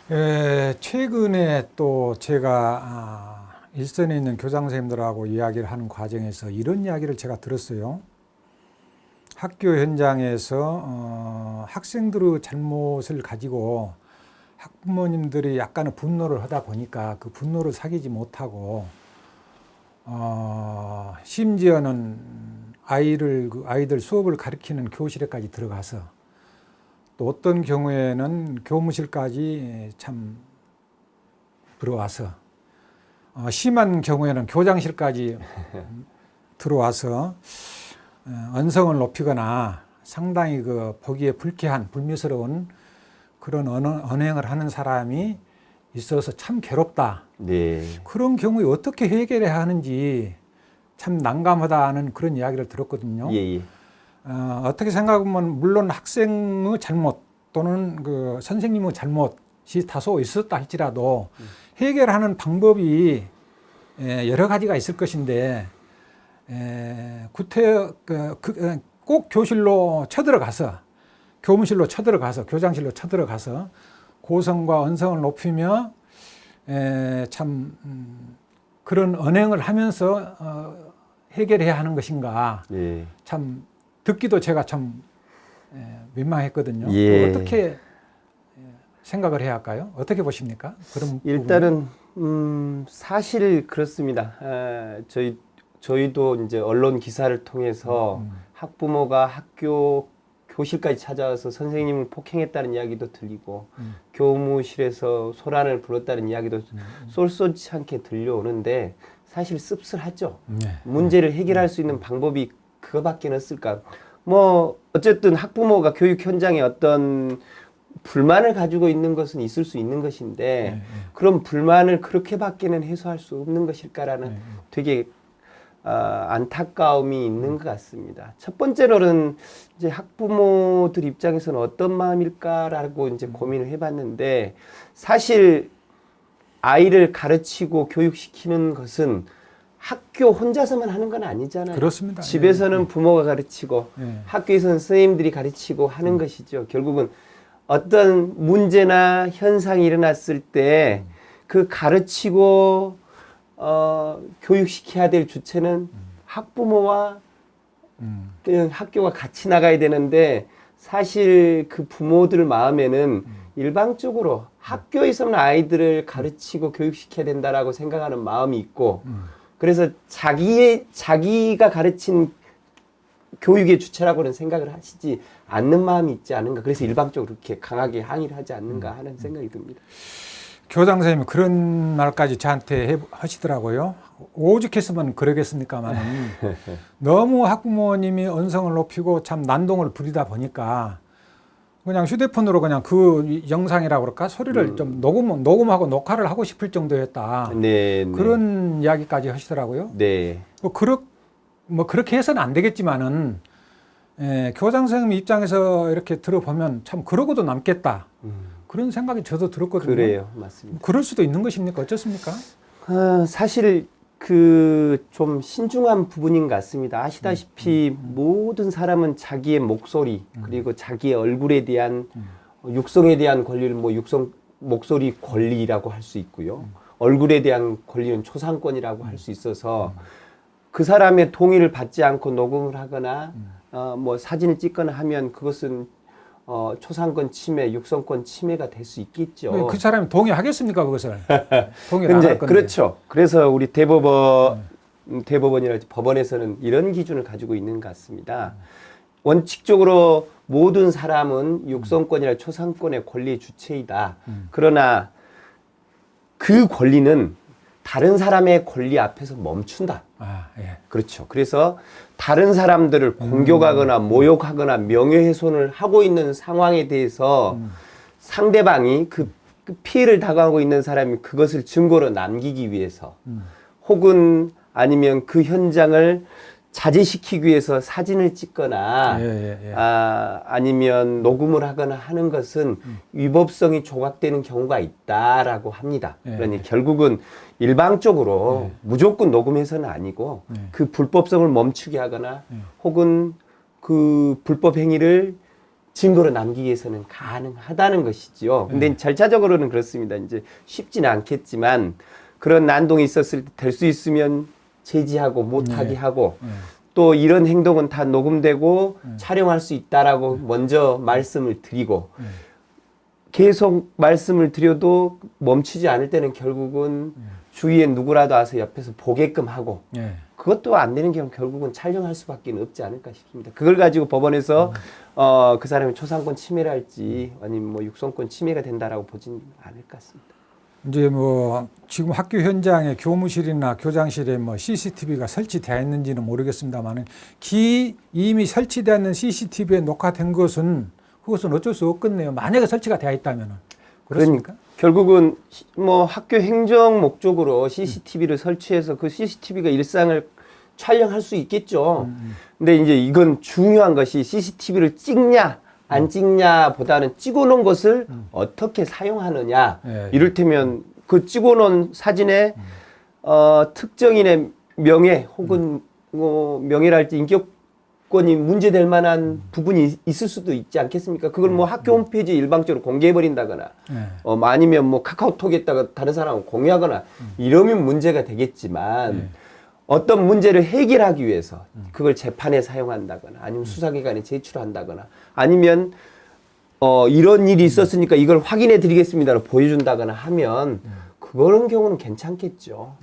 최근에 또 제가 일선에 있는 교장 선생님들하고 이야기를 하는 과정에서 이런 이야기를 제가 들었어요. 학교 현장에서 학생들의 잘못을 가지고 학부모님들이 약간의 분노를 하다 보니까 그 분노를 사귀지 못하고 심지어는 아이들 수업을 가르치는 교실에까지 들어가서 또 어떤 경우에는 교무실까지 참 들어와서 심한 경우에는 교장실까지 들어와서 언성을 높이거나 상당히 그 보기에 불쾌한 불미스러운 그런 언행을 하는 사람이 있어서 참 괴롭다. 네. 그런 경우에 어떻게 해결해야 하는지 참 난감하다는 그런 이야기를 들었거든요. 예. 어떻게 생각하면 물론 학생의 잘못 또는 그 선생님의 잘못이 다소 있었다 할지라도 해결하는 방법이 여러 가지가 있을 것인데 꼭 교실로 쳐들어가서 교무실로 쳐들어가서 교장실로 쳐들어가서 고성과 언성을 높이며 참 그런 언행을 하면서 해결해야 하는 것인가. 예. 참 듣기도 제가 참 민망했거든요. 예. 어떻게 생각을 해야 할까요? 어떻게 보십니까? 그런 일단은 사실 그렇습니다. 저희도 이제 언론 기사를 통해서 학부모가 학교 교실까지 찾아와서 선생님을 폭행했다는 이야기도 들리고 교무실에서 소란을 불었다는 이야기도 쏠쏠치 않게 들려오는데 사실 씁쓸하죠. 문제를 해결할 수 있는 방법이 그거밖에 없을까. 뭐 어쨌든 학부모가 교육 현장에 어떤 불만을 가지고 있는 것은 있을 수 있는 것인데 그런 불만을 그렇게밖에는 해소할 수 없는 것일까라는 되게 안타까움이 있는 것 같습니다. 첫 번째로는 이제 학부모들 입장에서는 어떤 마음일까라고 이제 고민을 해봤는데 사실 아이를 가르치고 교육시키는 것은 학교 혼자서만 하는 건 아니잖아요. 그렇습니다. 집에서는 부모가 가르치고 예. 학교에서는 선생님들이 가르치고 하는 것이죠. 결국은 어떤 문제나 현상이 일어났을 때 그 가르치고 교육시켜야 될 주체는 학부모와 그 학교가 같이 나가야 되는데 사실 그 부모들 마음에는 일방적으로 학교에서는 아이들을 가르치고 교육시켜야 된다라고 생각하는 마음이 있고 그래서 자기가 가르친 교육의 주체라고는 생각을 하시지 않는 마음이 있지 않은가. 그래서 일방적으로 그렇게 강하게 항의를 하지 않는가 하는 생각이 듭니다. 교장 선생님이 그런 말까지 저한테 하시더라고요. 오죽했으면 그러겠습니까만 너무 학부모님이 언성을 높이고 참 난동을 부리다 보니까 그냥 휴대폰으로 그냥 그 영상이라고 그럴까 소리를 좀 녹음하고 녹화를 하고 싶을 정도였다. 네. 그런 이야기까지 하시더라고요. 네. 뭐 그렇게 해서는 안 되겠지만은 교장 선생님 입장에서 이렇게 들어보면 참 그러고도 남겠다. 그런 생각이 저도 들었거든요. 그래요, 맞습니다. 그럴 수도 있는 것입니까? 어떻습니까? 사실 그 좀 신중한 부분인 것 같습니다. 아시다시피 모든 사람은 자기의 목소리 그리고 자기의 얼굴에 대한 육성에 대한 권리를 뭐 목소리 권리라고 할 수 있고요. 얼굴에 대한 권리는 초상권이라고 할 수 있어서 그 사람의 동의를 받지 않고 녹음을 하거나 뭐 사진을 찍거나 하면 그것은 초상권 침해, 육성권 침해가 될 수 있겠죠. 그 사람이 동의하겠습니까, 그것을? 동의를 안 할 건데. 그렇죠. 그래서 우리 대법원이랄지 법원에서는 이런 기준을 가지고 있는 것 같습니다. 원칙적으로 모든 사람은 육성권이나 초상권의 권리의 주체이다. 그러나 그 권리는 다른 사람의 권리 앞에서 멈춘다. 예. 그렇죠. 그래서 다른 사람들을 공격하거나 모욕하거나 명예훼손을 하고 있는 상황에 대해서 상대방이 그 피해를 당하고 있는 사람이 그것을 증거로 남기기 위해서 혹은 아니면 그 현장을 자제시키기 위해서 사진을 찍거나 아니면 녹음을 하거나 하는 것은 위법성이 조각되는 경우가 있다라고 합니다. 그러니 결국은 일방적으로 무조건 녹음해서는 아니고 그 불법성을 멈추게 하거나 혹은 그 불법 행위를 증거로 남기기 위해서는 가능하다는 것이지요. 근데 절차적으로는 그렇습니다. 이제 쉽지는 않겠지만 그런 난동이 있었을 때 될 수 있으면 제지하고 못하게 하고 또 이런 행동은 다 녹음되고 촬영할 수 있다라고 먼저 말씀을 드리고 계속 말씀을 드려도 멈추지 않을 때는 결국은 주위에 누구라도 와서 옆에서 보게끔 하고 그것도 안 되는 경우 결국은 촬영할 수밖에 없지 않을까 싶습니다. 그걸 가지고 법원에서 그 사람이 초상권 침해를 할지 아니면 뭐 육성권 침해가 된다라고 보진 않을 것 같습니다. 이제 뭐 지금 학교 현장에 교무실이나 교장실에 뭐 CCTV가 설치되어 있는지는 모르겠습니다만은 이미 설치되어 있는 CCTV에 녹화된 것은 그것은 어쩔 수 없겠네요. 만약에 설치가 되어 있다면은 그렇습니까? 결국은 뭐 학교 행정 목적으로 CCTV를 설치해서 그 CCTV가 일상을 촬영할 수 있겠죠. 근데 이제 이건 중요한 것이 CCTV를 찍냐 안 찍냐보다는 찍어놓은 것을 어떻게 사용하느냐. 이를테면 그 찍어놓은 사진에 특정인의 명예 혹은 뭐 명예랄지 인격권이 문제될 만한 부분이 있을 수도 있지 않겠습니까? 그걸 뭐 학교 홈페이지에 일방적으로 공개해버린다거나 아니면 뭐 카카오톡에다가 다른 사람하고 공유하거나 이러면 문제가 되겠지만 어떤 문제를 해결하기 위해서 그걸 재판에 사용한다거나 아니면 수사기관에 제출한다거나 아니면 이런 일이 있었으니까 이걸 확인해 드리겠습니다로 보여준다거나 하면 그런 경우는 괜찮겠죠.